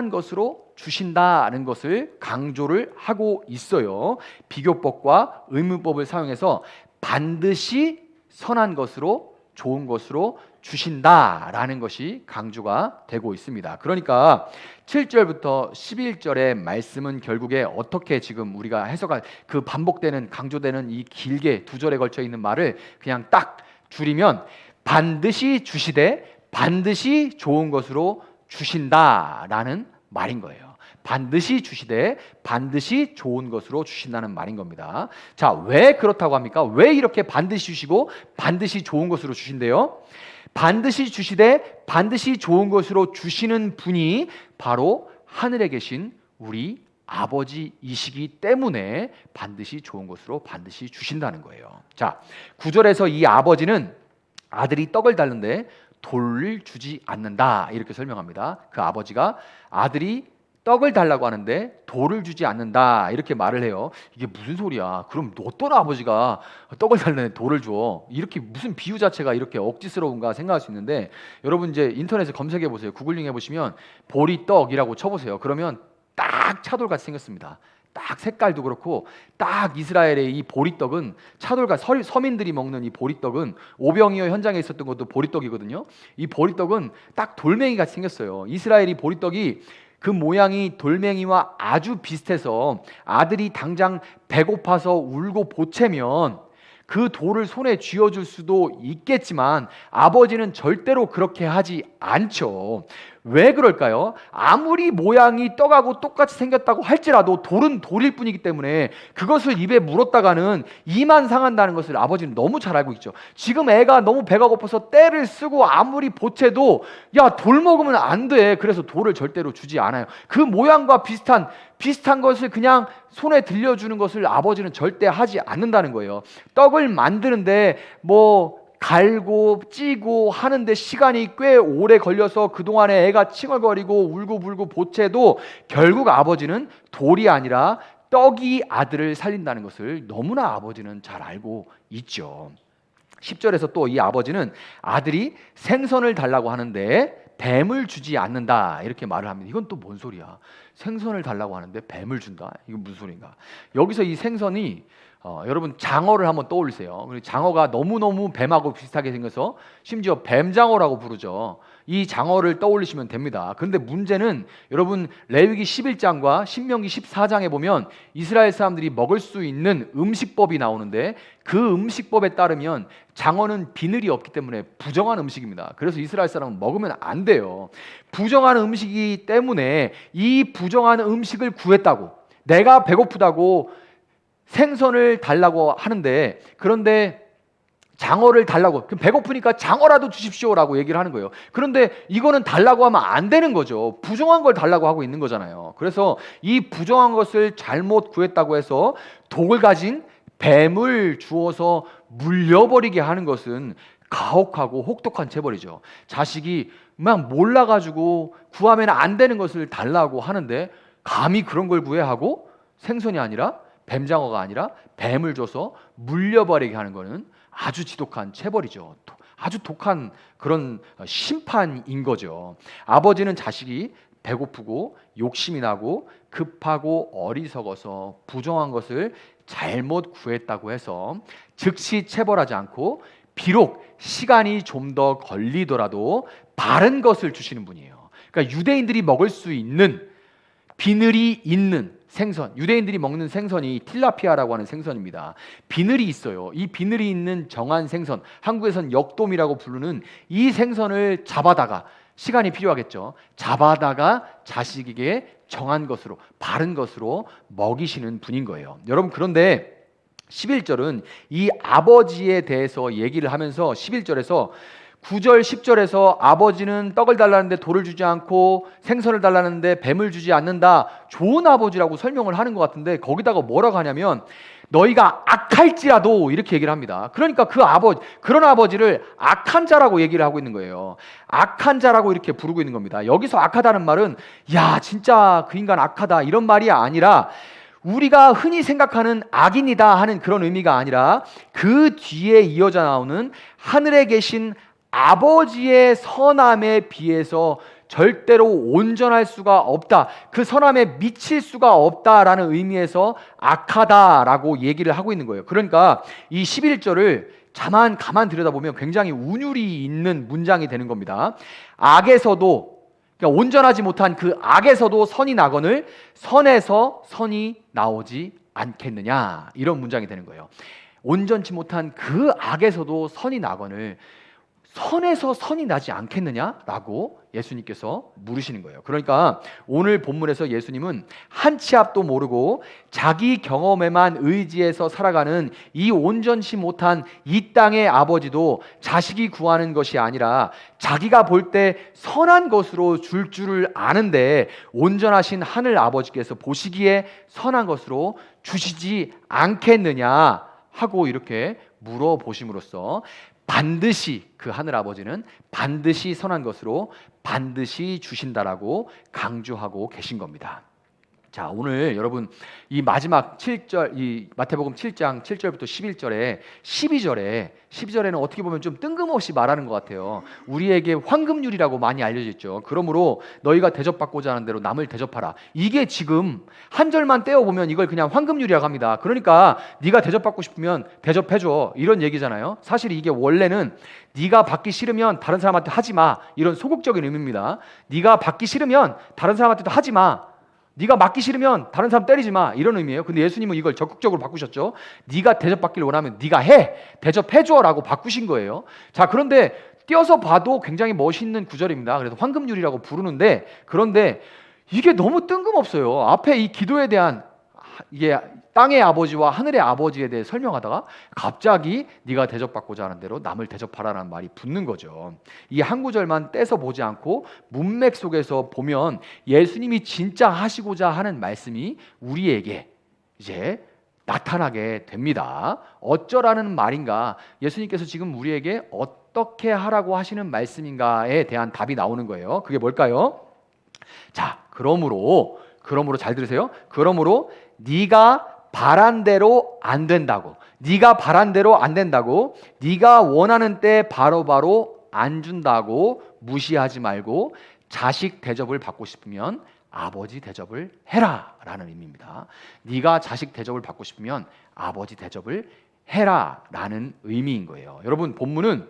것으로 주신다는 것을 강조를 하고 있어요. 비교법과 의문법을 사용해서 반드시 선한 것으로, 좋은 것으로 주신다라는 것이 강조가 되고 있습니다. 그러니까 7절부터 11절의 말씀은 결국에 어떻게 지금 우리가 해석할 그 반복되는 강조되는 이 길게 두 절에 걸쳐 있는 말을 그냥 딱 줄이면 반드시 주시되 반드시 좋은 것으로 주신다라는 말인 거예요. 반드시 주시되 반드시 좋은 것으로 주신다는 말인 겁니다. 자, 왜 그렇다고 합니까? 왜 이렇게 반드시 주시고 반드시 좋은 것으로 주신대요? 반드시 주시되 반드시 좋은 것으로 주시는 분이 바로 하늘에 계신 우리 아버지이시기 때문에 반드시 좋은 것으로 반드시 주신다는 거예요. 자, 9절에서 이 아버지는 아들이 떡을 달는데 돌을 주지 않는다 이렇게 설명합니다. 그 아버지가 아들이 떡을 달라고 하는데 돌을 주지 않는다 이렇게 말을 해요. 이게 무슨 소리야? 그럼 어떤 아버지가 떡을 달라는데 돌을 줘? 이렇게 무슨 비유 자체가 이렇게 억지스러운가 생각할 수 있는데, 여러분 이제 인터넷에 검색해 보세요. 구글링 해보시면 보리떡이라고 쳐보세요. 그러면 딱 차돌같이 생겼습니다. 딱 색깔도 그렇고, 딱 이스라엘의 이 보리떡은 차돌같이 서민들이 먹는 이 보리떡은 오병이어 현장에 있었던 것도 보리떡이거든요. 이 보리떡은 딱 돌멩이 같이 생겼어요. 이스라엘이 보리떡이 그 모양이 돌멩이와 아주 비슷해서 아들이 당장 배고파서 울고 보채면 그 돌을 손에 쥐어줄 수도 있겠지만 아버지는 절대로 그렇게 하지 않죠. 왜 그럴까요? 아무리 모양이 떡하고 똑같이 생겼다고 할지라도 돌은 돌일 뿐이기 때문에 그것을 입에 물었다가는 이만 상한다는 것을 아버지는 너무 잘 알고 있죠. 지금 애가 너무 배가 고파서 떼를 쓰고 아무리 보채도 야, 돌 먹으면 안 돼. 그래서 돌을 절대로 주지 않아요. 그 모양과 비슷한 것을 그냥 손에 들려주는 것을 아버지는 절대 하지 않는다는 거예요. 떡을 만드는데 갈고 찌고 하는데 시간이 꽤 오래 걸려서 그동안에 애가 칭얼거리고 울고불고 보채도 결국 아버지는 돌이 아니라 떡이 아들을 살린다는 것을 너무나 아버지는 잘 알고 있죠. 10절에서 또 이 아버지는 아들이 생선을 달라고 하는데 뱀을 주지 않는다 이렇게 말을 합니다. 이건 또 뭔 소리야? 생선을 달라고 하는데 뱀을 준다? 이건 무슨 소리인가? 여기서 이 생선이 여러분 장어를 한번 떠올리세요. 장어가 너무너무 뱀하고 비슷하게 생겨서 심지어 뱀장어라고 부르죠. 이 장어를 떠올리시면 됩니다. 그런데 문제는 여러분 레위기 11장과 신명기 14장에 보면 이스라엘 사람들이 먹을 수 있는 음식법이 나오는데 그 음식법에 따르면 장어는 비늘이 없기 때문에 부정한 음식입니다. 그래서 이스라엘 사람은 먹으면 안 돼요. 부정한 음식이기 때문에 이 부정한 음식을 구했다고, 내가 배고프다고 생선을 달라고 하는데, 그런데 장어를 달라고, 그럼 배고프니까 장어라도 주십시오라고 얘기를 하는 거예요. 그런데 이거는 달라고 하면 안 되는 거죠. 부정한 걸 달라고 하고 있는 거잖아요. 그래서 이 부정한 것을 잘못 구했다고 해서 독을 가진 뱀을 주어서 물려버리게 하는 것은 가혹하고 혹독한 체벌이죠. 자식이 막 몰라가지고 구하면 안 되는 것을 달라고 하는데 감히 그런 걸 구해 하고 생선이 아니라 뱀장어가 아니라 뱀을 줘서 물려버리게 하는 것은 아주 지독한 체벌이죠. 아주 독한 그런 심판인 거죠. 아버지는 자식이 배고프고 욕심이 나고 급하고 어리석어서 부정한 것을 잘못 구했다고 해서 즉시 체벌하지 않고 비록 시간이 좀 더 걸리더라도 바른 것을 주시는 분이에요. 그러니까 유대인들이 먹을 수 있는 비늘이 있는 생선, 유대인들이 먹는 생선이 틸라피아라고 하는 생선입니다. 비늘이 있어요. 이 비늘이 있는 정한 생선, 한국에선 역돔이라고 부르는 이 생선을 잡아다가, 시간이 필요하겠죠, 잡아다가 자식에게 정한 것으로, 바른 것으로 먹이시는 분인 거예요. 여러분, 그런데 11절은 이 아버지에 대해서 얘기를 하면서 11절에서 9절 10절에서 아버지는 떡을 달라는데 돌을 주지 않고 생선을 달라는데 뱀을 주지 않는다, 좋은 아버지라고 설명을 하는 것 같은데 거기다가 뭐라고 하냐면 너희가 악할지라도 이렇게 얘기를 합니다. 그러니까 그런 아버지를 악한 자라고 얘기를 하고 있는 거예요. 악한 자라고 이렇게 부르고 있는 겁니다. 여기서 악하다는 말은 야 진짜 그 인간 악하다 이런 말이 아니라 우리가 흔히 생각하는 악인이다 하는 그런 의미가 아니라 그 뒤에 이어져 나오는 하늘에 계신 아버지의 선함에 비해서 절대로 온전할 수가 없다. 그 선함에 미칠 수가 없다라는 의미에서 악하다라고 얘기를 하고 있는 거예요. 그러니까 이 11절을 가만 들여다보면 굉장히 운율이 있는 문장이 되는 겁니다. 악에서도, 그러니까 온전하지 못한 그 악에서도 선이 나거늘 선에서 선이 나오지 않겠느냐, 이런 문장이 되는 거예요. 온전치 못한 그 악에서도 선이 나거늘 선에서 선이 나지 않겠느냐라고 예수님께서 물으시는 거예요. 그러니까 오늘 본문에서 예수님은 한 치 앞도 모르고 자기 경험에만 의지해서 살아가는 이 온전치 못한 이 땅의 아버지도 자식이 구하는 것이 아니라 자기가 볼 때 선한 것으로 줄 줄을 아는데 온전하신 하늘 아버지께서 보시기에 선한 것으로 주시지 않겠느냐 하고 이렇게 물어보심으로써 반드시 그 하늘 아버지는 반드시 선한 것으로 반드시 주신다라고 강조하고 계신 겁니다. 자, 오늘 여러분 이 마지막 7절, 이 마태복음 7장 7절부터 11절에 12절에는 어떻게 보면 좀 뜬금없이 말하는 것 같아요. 우리에게 황금률이라고 많이 알려져 있죠. 그러므로 너희가 대접받고자 하는 대로 남을 대접하라. 이게 지금 한 절만 떼어보면 이걸 그냥 황금률이라고 합니다. 그러니까 네가 대접받고 싶으면 대접해줘, 이런 얘기잖아요. 사실 이게 원래는 네가 받기 싫으면 다른 사람한테 하지 마, 이런 소극적인 의미입니다. 네가 받기 싫으면 다른 사람한테도 하지 마, 네가 맞기 싫으면 다른 사람 때리지 마, 이런 의미예요. 근데 예수님은 이걸 적극적으로 바꾸셨죠. 네가 대접받기를 원하면 네가 해, 대접해줘 라고 바꾸신 거예요. 자, 그런데 띄어서 봐도 굉장히 멋있는 구절입니다. 그래서 황금률이라고 부르는데, 그런데 이게 너무 뜬금없어요. 앞에 이 기도에 대한, 이게 땅의 아버지와 하늘의 아버지에 대해 설명하다가 갑자기 네가 대접받고자 하는 대로 남을 대접하라는 말이 붙는 거죠. 이 한 구절만 떼서 보지 않고 문맥 속에서 보면 예수님이 진짜 하시고자 하는 말씀이 우리에게 이제 나타나게 됩니다. 어쩌라는 말인가? 예수님께서 지금 우리에게 어떻게 하라고 하시는 말씀인가에 대한 답이 나오는 거예요. 그게 뭘까요? 자, 그러므로 잘 들으세요. 그러므로 네가 바란 대로 안 된다고, 네가 바란 대로 안 된다고, 네가 원하는 때 바로바로 안 준다고 무시하지 말고 자식 대접을 받고 싶으면 아버지 대접을 해라 라는 의미입니다. 네가 자식 대접을 받고 싶으면 아버지 대접을 해라 라는 의미인 거예요. 여러분, 본문은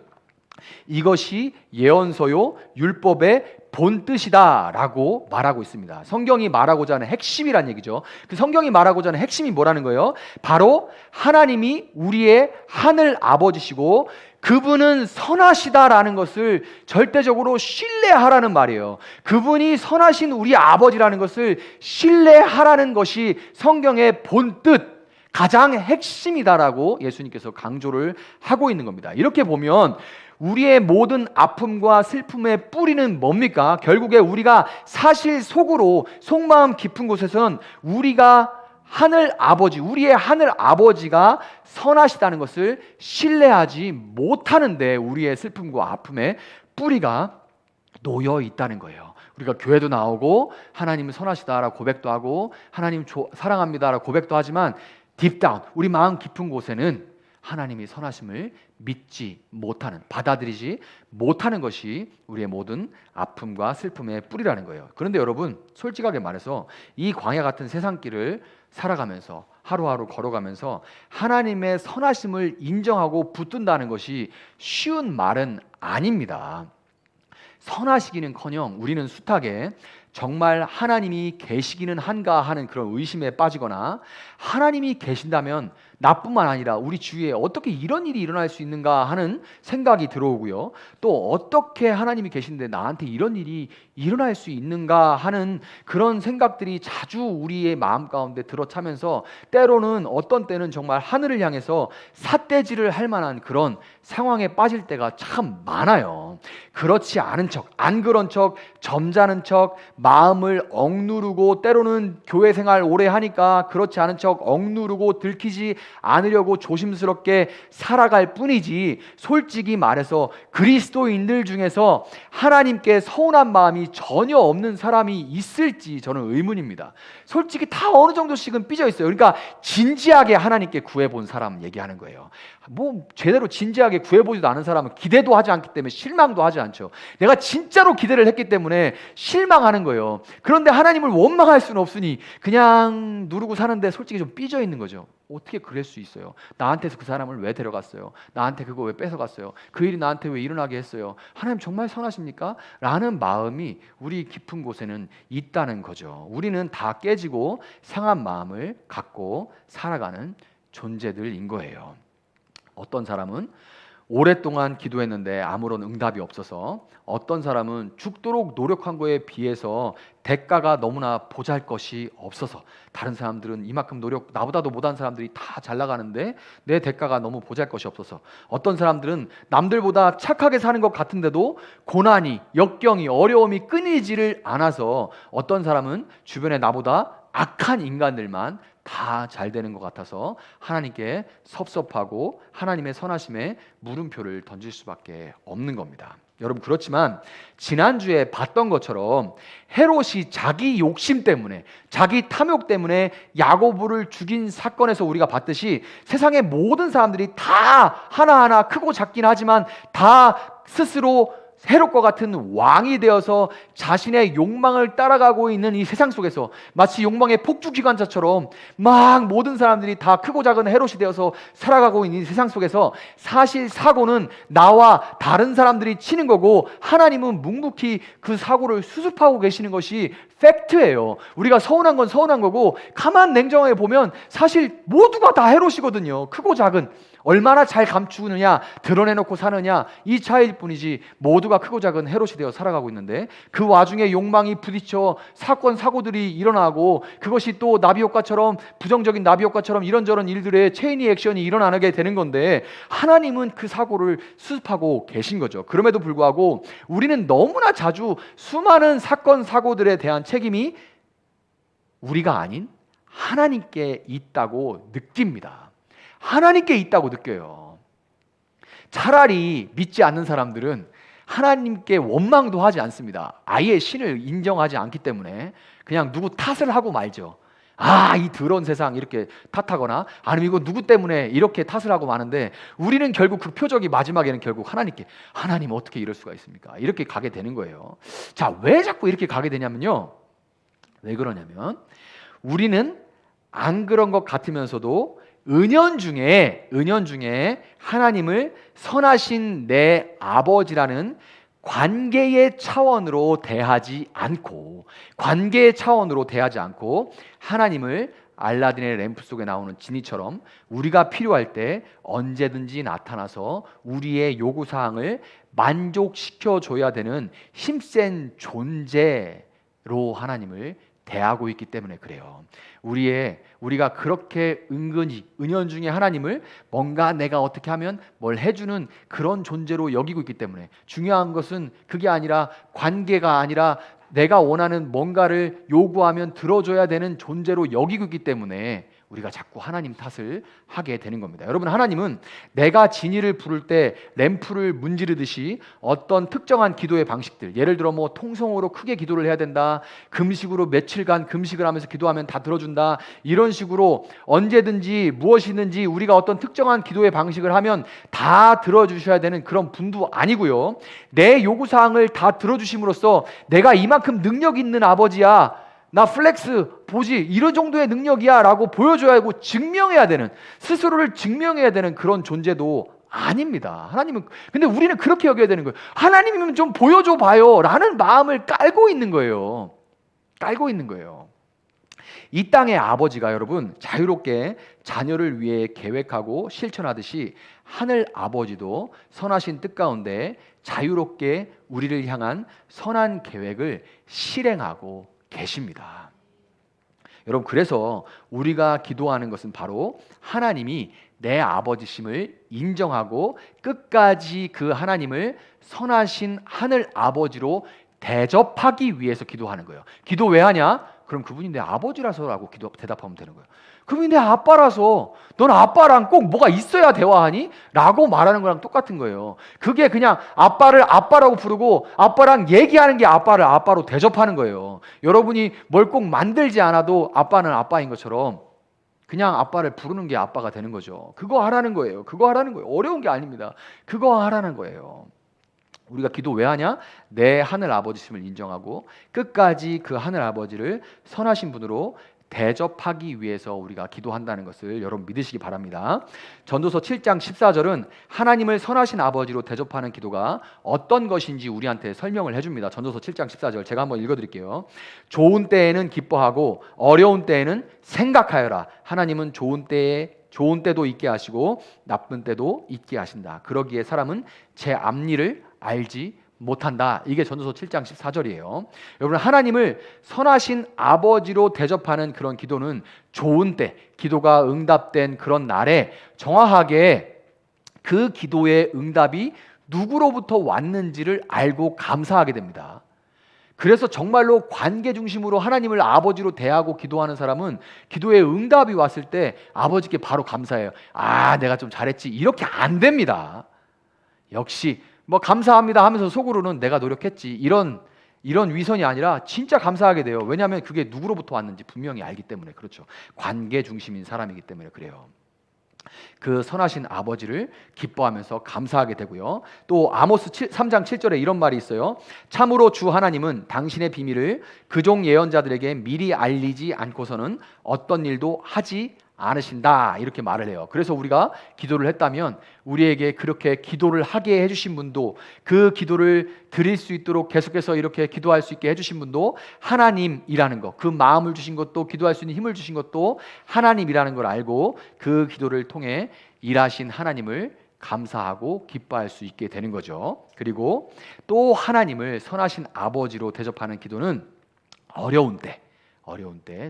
이것이 예언서요 율법의 본뜻이다 라고 말하고 있습니다. 성경이 말하고자 하는 핵심이란 얘기죠. 그 성경이 말하고자 하는 핵심이 뭐라는 거예요? 바로 하나님이 우리의 하늘 아버지시고 그분은 선하시다라는 것을 절대적으로 신뢰하라는 말이에요. 그분이 선하신 우리 아버지라는 것을 신뢰하라는 것이 성경의 본뜻, 가장 핵심이다라고 예수님께서 강조를 하고 있는 겁니다. 이렇게 보면 우리의 모든 아픔과 슬픔의 뿌리는 뭡니까? 결국에 우리가 사실 속으로, 속마음 깊은 곳에서는 우리가 하늘 아버지, 우리의 하늘 아버지가 선하시다는 것을 신뢰하지 못하는데 우리의 슬픔과 아픔의 뿌리가 놓여 있다는 거예요. 우리가 교회도 나오고 하나님은 선하시다라고 고백도 하고 하나님 사랑합니다라고 고백도 하지만 딥다운, 우리 마음 깊은 곳에는 하나님이 선하심을 믿지 못하는, 받아들이지 못하는 것이 우리의 모든 아픔과 슬픔의 뿌리라는 거예요. 그런데 여러분, 솔직하게 말해서 이 광야 같은 세상길을 살아가면서 하루하루 걸어가면서 하나님의 선하심을 인정하고 붙든다는 것이 쉬운 말은 아닙니다. 선하시기는커녕 우리는 숱하게 정말 하나님이 계시기는 한가 하는 그런 의심에 빠지거나 하나님이 계신다면 나뿐만 아니라 우리 주위에 어떻게 이런 일이 일어날 수 있는가 하는 생각이 들어오고요. 또 어떻게 하나님이 계신데 나한테 이런 일이 일어날 수 있는가 하는 그런 생각들이 자주 우리의 마음 가운데 들어차면서 때로는 어떤 때는 정말 하늘을 향해서 삿대질을 할 만한 그런 상황에 빠질 때가 참 많아요. 그렇지 않은 척, 안 그런 척, 점잖은 척, 마음을 억누르고 때로는 교회 생활 오래 하니까 그렇지 않은 척 억누르고 들키지 않으려고 조심스럽게 살아갈 뿐이지, 솔직히 말해서 그리스도인들 중에서 하나님께 서운한 마음이 전혀 없는 사람이 있을지 저는 의문입니다. 솔직히 다 어느 정도씩은 삐져 있어요. 그러니까 진지하게 하나님께 구해본 사람 얘기하는 거예요. 뭐 제대로 진지하게 구해보지도 않은 사람은 기대도 하지 않기 때문에 실망도 하지 않죠. 내가 진짜로 기대를 했기 때문에 실망하는 거예요. 그런데 하나님을 원망할 수는 없으니 그냥 누르고 사는데 솔직히 좀 삐져 있는 거죠. 어떻게 그럴 수 있어요? 나한테서 그 사람을 왜 데려갔어요? 나한테 그거 왜 뺏어갔어요? 그 일이 나한테 왜 일어나게 했어요? 하나님 정말 선하십니까? 라는 마음이 우리 깊은 곳에는 있다는 거죠. 우리는 다 깨지고 상한 마음을 갖고 살아가는 존재들인 거예요. 어떤 사람은 오랫동안 기도했는데 아무런 응답이 없어서, 어떤 사람은 죽도록 노력한 거에 비해서 대가가 너무나 보잘것이 없어서, 다른 사람들은 이만큼 노력, 나보다도 못한 사람들이 다 잘 나가는데 내 대가가 너무 보잘것이 없어서, 어떤 사람들은 남들보다 착하게 사는 것 같은데도 고난이, 역경이, 어려움이 끊이지를 않아서, 어떤 사람은 주변에 나보다 악한 인간들만 다 잘 되는 것 같아서 하나님께 섭섭하고 하나님의 선하심에 물음표를 던질 수밖에 없는 겁니다. 여러분, 그렇지만 지난주에 봤던 것처럼 헤롯이 자기 욕심 때문에, 자기 탐욕 때문에 야고보를 죽인 사건에서 우리가 봤듯이 세상의 모든 사람들이 다 하나하나 크고 작긴 하지만 다 스스로 헤롯과 같은 왕이 되어서 자신의 욕망을 따라가고 있는 이 세상 속에서 마치 욕망의 폭주기관차처럼 막 모든 사람들이 다 크고 작은 헤롯이 되어서 살아가고 있는 이 세상 속에서 사실 사고는 나와 다른 사람들이 치는 거고, 하나님은 묵묵히 그 사고를 수습하고 계시는 것이 팩트예요. 우리가 서운한 건 서운한 거고, 가만 냉정하게 보면 사실 모두가 다 헤롯이거든요. 크고 작은, 얼마나 잘 감추느냐, 드러내놓고 사느냐, 이 차이일 뿐이지 모두가 크고 작은 헤롯이 되어 살아가고 있는데, 그 와중에 욕망이 부딪혀 사건 사고들이 일어나고, 그것이 또 나비효과처럼, 부정적인 나비효과처럼 이런저런 일들의 체인 리액션이 일어나게 되는 건데, 하나님은 그 사고를 수습하고 계신 거죠. 그럼에도 불구하고 우리는 너무나 자주 수많은 사건 사고들에 대한 책임이 우리가 아닌 하나님께 있다고 느낍니다. 하나님께 있다고 느껴요. 차라리 믿지 않는 사람들은 하나님께 원망도 하지 않습니다. 아예 신을 인정하지 않기 때문에 그냥 누구 탓을 하고 말죠. 아, 이 더러운 세상, 이렇게 탓하거나, 아니면 이거 누구 때문에 이렇게 탓을 하고 마는데, 우리는 결국 그 표적이 마지막에는 결국 하나님께, 하나님 어떻게 이럴 수가 있습니까? 이렇게 가게 되는 거예요. 자, 왜 자꾸 이렇게 가게 되냐면요, 왜 그러냐면 우리는 안 그런 것 같으면서도 은연중에 하나님을 선하신 내 아버지라는 관계의 차원으로 대하지 않고, 하나님을 알라딘의 램프 속에 나오는 지니처럼 우리가 필요할 때 언제든지 나타나서 우리의 요구사항을 만족시켜줘야 되는 힘센 존재로 하나님을 대하고 있기 때문에 그래요. 우리가 그렇게 은연중에 하나님을 뭔가 내가 어떻게 하면 뭘 해주는 그런 존재로 여기고 있기 때문에, 중요한 것은 그게 아니라, 관계가 아니라 내가 원하는 뭔가를 요구하면 들어줘야 되는 존재로 여기고 있기 때문에 우리가 자꾸 하나님 탓을 하게 되는 겁니다. 여러분, 하나님은 내가 진이를 부를 때 램프를 문지르듯이 어떤 특정한 기도의 방식들, 예를 들어 뭐 통성으로 크게 기도를 해야 된다, 금식으로 며칠간 금식을 하면서 기도하면 다 들어준다, 이런 식으로 언제든지 무엇이든지 우리가 어떤 특정한 기도의 방식을 하면 다 들어주셔야 되는 그런 분도 아니고요, 내 요구사항을 다 들어주심으로써 내가 이만큼 능력 있는 아버지야, 나 플렉스 보지, 이런 정도의 능력이야 라고 보여줘야 하고 증명해야 되는, 스스로를 증명해야 되는 그런 존재도 아닙니다. 하나님은, 근데 우리는 그렇게 여겨야 되는 거예요. 하나님이면 좀 보여줘 봐요 라는 마음을 깔고 있는 거예요. 이 땅의 아버지가 여러분 자유롭게 자녀를 위해 계획하고 실천하듯이, 하늘 아버지도 선하신 뜻 가운데 자유롭게 우리를 향한 선한 계획을 실행하고 계십니다. 여러분, 그래서 우리가 기도하는 것은 바로 하나님이 내 아버지심을 인정하고 끝까지 그 하나님을 선하신 하늘 아버지로 대접하기 위해서 기도하는 거예요. 기도 왜 하냐? 그럼 그분이 내 아버지라서라고 대답하면 되는 거예요. 그분이 내 아빠라서, 넌 아빠랑 꼭 뭐가 있어야 대화하니? 라고 말하는 거랑 똑같은 거예요. 그게 그냥 아빠를 아빠라고 부르고 아빠랑 얘기하는 게 아빠를 아빠로 대접하는 거예요. 여러분이 뭘 꼭 만들지 않아도 아빠는 아빠인 것처럼, 그냥 아빠를 부르는 게 아빠가 되는 거죠. 그거 하라는 거예요. 그거 하라는 거예요. 어려운 게 아닙니다. 그거 하라는 거예요. 우리가 기도 왜 하냐? 내 하늘 아버지심을 인정하고 끝까지 그 하늘 아버지를 선하신 분으로 대접하기 위해서 우리가 기도한다는 것을 여러분 믿으시기 바랍니다. 전도서 7장 14절은 하나님을 선하신 아버지로 대접하는 기도가 어떤 것인지 우리한테 설명을 해줍니다. 전도서 7장 14절 제가 한번 읽어드릴게요. 좋은 때에는 기뻐하고 어려운 때에는 생각하여라. 하나님은 좋은 때도 있게 하시고 나쁜 때도 있게 하신다. 그러기에 사람은 제 앞일을 알지 못한다. 이게 전도서 7장 14절이에요. 여러분, 하나님을 선하신 아버지로 대접하는 그런 기도는 좋은 때, 기도가 응답된 그런 날에 정확하게 그 기도의 응답이 누구로부터 왔는지를 알고 감사하게 됩니다. 그래서 정말로 관계 중심으로 하나님을 아버지로 대하고 기도하는 사람은 기도의 응답이 왔을 때 아버지께 바로 감사해요. 아, 내가 좀 잘했지. 이렇게 안 됩니다. 역시 뭐 감사합니다 하면서 속으로는 내가 노력했지 이런 위선이 아니라 진짜 감사하게 돼요. 왜냐하면 그게 누구로부터 왔는지 분명히 알기 때문에. 그렇죠. 관계 중심인 사람이기 때문에 그래요. 그 선하신 아버지를 기뻐하면서 감사하게 되고요. 또 아모스 3장 7절에 이런 말이 있어요. 참으로 주 하나님은 당신의 비밀을 그종 예언자들에게 미리 알리지 않고서는 어떤 일도 하지 않으신다, 이렇게 말을 해요. 그래서 우리가 기도를 했다면 우리에게 그렇게 기도를 하게 해주신 분도, 그 기도를 드릴 수 있도록 계속해서 이렇게 기도할 수 있게 해주신 분도 하나님이라는 것, 그 마음을 주신 것도, 기도할 수 있는 힘을 주신 것도 하나님이라는 걸 알고 그 기도를 통해 일하신 하나님을 감사하고 기뻐할 수 있게 되는 거죠. 그리고 또 하나님을 선하신 아버지로 대접하는 기도는 어려운 때,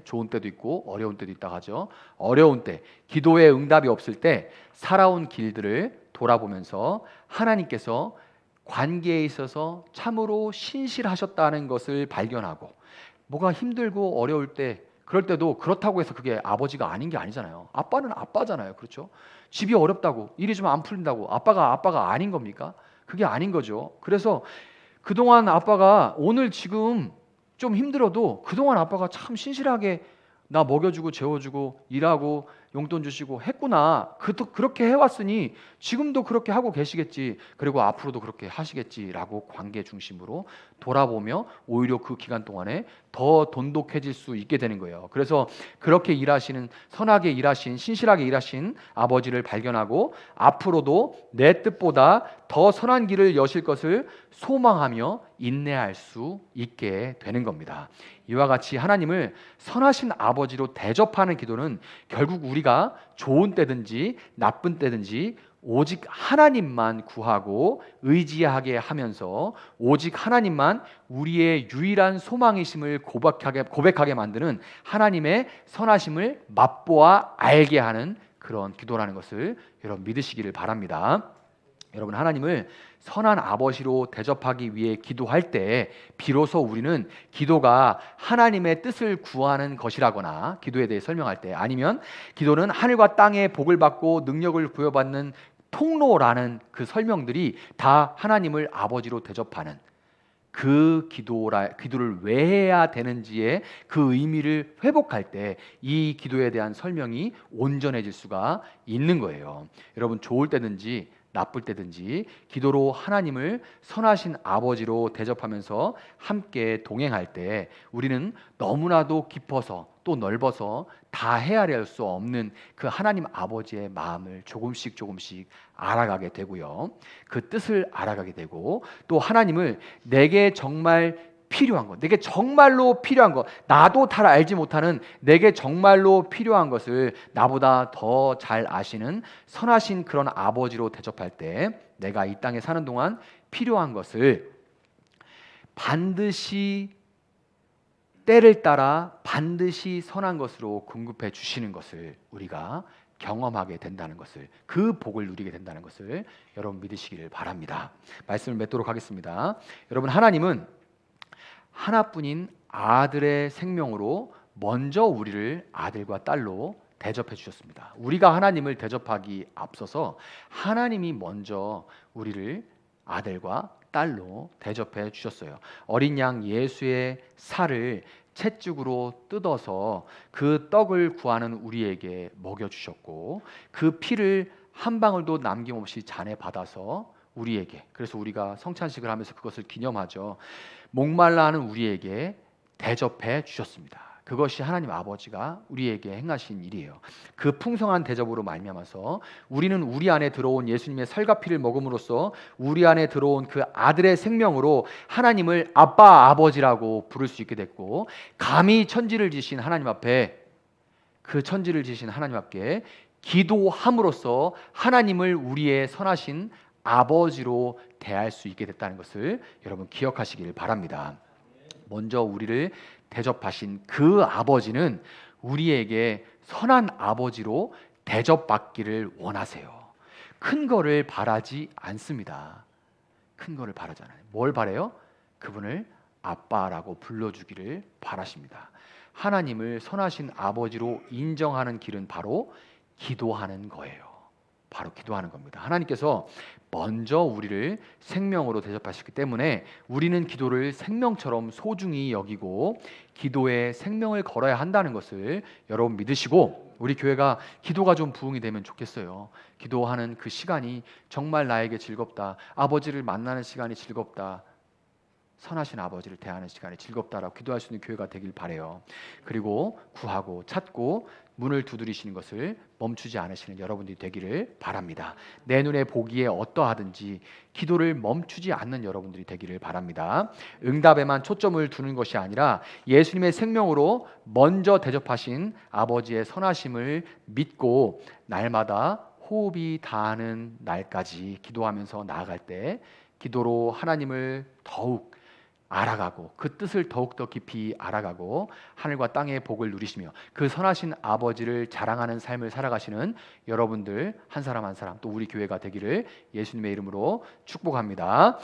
좋은 때도 있고 어려운 때도 있다 하죠. 어려운 때, 기도의 응답이 없을 때 살아온 길들을 돌아보면서 하나님께서 관계에 있어서 참으로 신실하셨다는 것을 발견하고, 뭐가 힘들고 어려울 때, 그럴 때도 그렇다고 해서 그게 아버지가 아닌 게 아니잖아요. 아빠는 아빠잖아요. 그렇죠? 집이 어렵다고, 일이 좀 안 풀린다고 아빠가 아닌 겁니까? 그게 아닌 거죠. 그래서 그동안 아빠가 오늘 지금 좀 힘들어도 그동안 아빠가 참 신실하게 나 먹여주고 재워주고 일하고 용돈 주시고 했구나. 그렇게 해왔으니 지금도 그렇게 하고 계시겠지. 그리고 앞으로도 그렇게 하시겠지라고 관계 중심으로 돌아보며 오히려 그 기간 동안에 더 돈독해질 수 있게 되는 거예요. 그래서 그렇게 일하시는, 선하게 일하신, 신실하게 일하신 아버지를 발견하고 앞으로도 내 뜻보다 더 선한 길을 여실 것을 소망하며 인내할 수 있게 되는 겁니다. 이와 같이 하나님을 선하신 아버지로 대접하는 기도는 결국 우리가 좋은 때든지 나쁜 때든지 오직 하나님만 구하고 의지하게 하면서 오직 하나님만 우리의 유일한 소망이심을 고백하게 만드는 하나님의 선하심을 맛보아 알게 하는 그런 기도라는 것을 여러분 믿으시기를 바랍니다. 여러분, 하나님을 선한 아버지로 대접하기 위해 기도할 때 비로소 우리는 기도가 하나님의 뜻을 구하는 것이라거나, 기도에 대해 설명할 때, 아니면 기도는 하늘과 땅의 복을 받고 능력을 부여받는 통로라는 그 설명들이 다 하나님을 아버지로 대접하는 그 기도를 왜 해야 되는지의 그 의미를 회복할 때 이 기도에 대한 설명이 온전해질 수가 있는 거예요. 여러분, 좋을 때든지 나쁠 때든지 기도로 하나님을 선하신 아버지로 대접하면서 함께 동행할 때 우리는 너무나도 깊어서 또 넓어서 다 헤아릴 수 없는 그 하나님 아버지의 마음을 조금씩 알아가게 되고요. 그 뜻을 알아가게 되고, 또 하나님을 내게 정말 필요한 것, 내게 정말로 필요한 것, 나도 잘 알지 못하는 내게 정말로 필요한 것을 나보다 더 잘 아시는 선하신 그런 아버지로 대접할 때 내가 이 땅에 사는 동안 필요한 것을 반드시 때를 따라 반드시 선한 것으로 공급해 주시는 것을 우리가 경험하게 된다는 것을, 그 복을 누리게 된다는 것을 여러분 믿으시기를 바랍니다. 말씀을 맺도록 하겠습니다. 여러분, 하나님은 하나뿐인 아들의 생명으로 먼저 우리를 아들과 딸로 대접해 주셨습니다. 우리가 하나님을 대접하기 앞서서 하나님이 먼저 우리를 아들과 딸로 대접해 주셨어요. 어린 양 예수의 살을 채찍으로 뜯어서 그 떡을 구하는 우리에게 먹여주셨고 그 피를 한 방울도 남김없이 잔에 받아서 우리에게, 그래서 우리가 성찬식을 하면서 그것을 기념하죠. 목말라 하는 우리에게 대접해 주셨습니다. 그것이 하나님 아버지가 우리에게 행하신 일이에요. 그 풍성한 대접으로 말미암아서 우리는 우리 안에 들어온 예수님의 살과 피를 먹음으로써 우리 안에 들어온 그 아들의 생명으로 하나님을 아빠 아버지라고 부를 수 있게 됐고, 감히 천지를 지신 하나님 앞에, 그 천지를 지신 하나님 앞에 기도함으로써 하나님을 우리의 선하신 아버지로 대할 수 있게 됐다는 것을 여러분 기억하시기를 바랍니다. 먼저 우리를 대접하신 그 아버지는 우리에게 선한 아버지로 대접받기를 원하세요. 큰 거를 바라지 않습니다. 큰 거를 바라지 않아요. 뭘 바래요? 그분을 아빠라고 불러주기를 바라십니다. 하나님을 선하신 아버지로 인정하는 길은 바로 기도하는 거예요. 바로 기도하는 겁니다. 하나님께서 먼저 우리를 생명으로 대접하셨기 때문에 우리는 기도를 생명처럼 소중히 여기고 기도에 생명을 걸어야 한다는 것을 여러분 믿으시고, 우리 교회가 기도가 좀 부흥이 되면 좋겠어요. 기도하는 그 시간이 정말 나에게 즐겁다, 아버지를 만나는 시간이 즐겁다, 선하신 아버지를 대하는 시간이 즐겁다라고 기도할 수 있는 교회가 되길 바라요. 그리고 구하고 찾고 문을 두드리시는 것을 멈추지 않으시는 여러분들이 되기를 바랍니다. 내 눈에 보기에 어떠하든지 기도를 멈추지 않는 여러분들이 되기를 바랍니다. 응답에만 초점을 두는 것이 아니라 예수님의 생명으로 먼저 대접하신 아버지의 선하심을 믿고 날마다 호흡이 닿는 날까지 기도하면서 나아갈 때 기도로 하나님을 더욱 알아가고 그 뜻을 더욱더 깊이 알아가고 하늘과 땅의 복을 누리시며 그 선하신 아버지를 자랑하는 삶을 살아가시는 여러분들 한 사람 한 사람, 또 우리 교회가 되기를 예수님의 이름으로 축복합니다.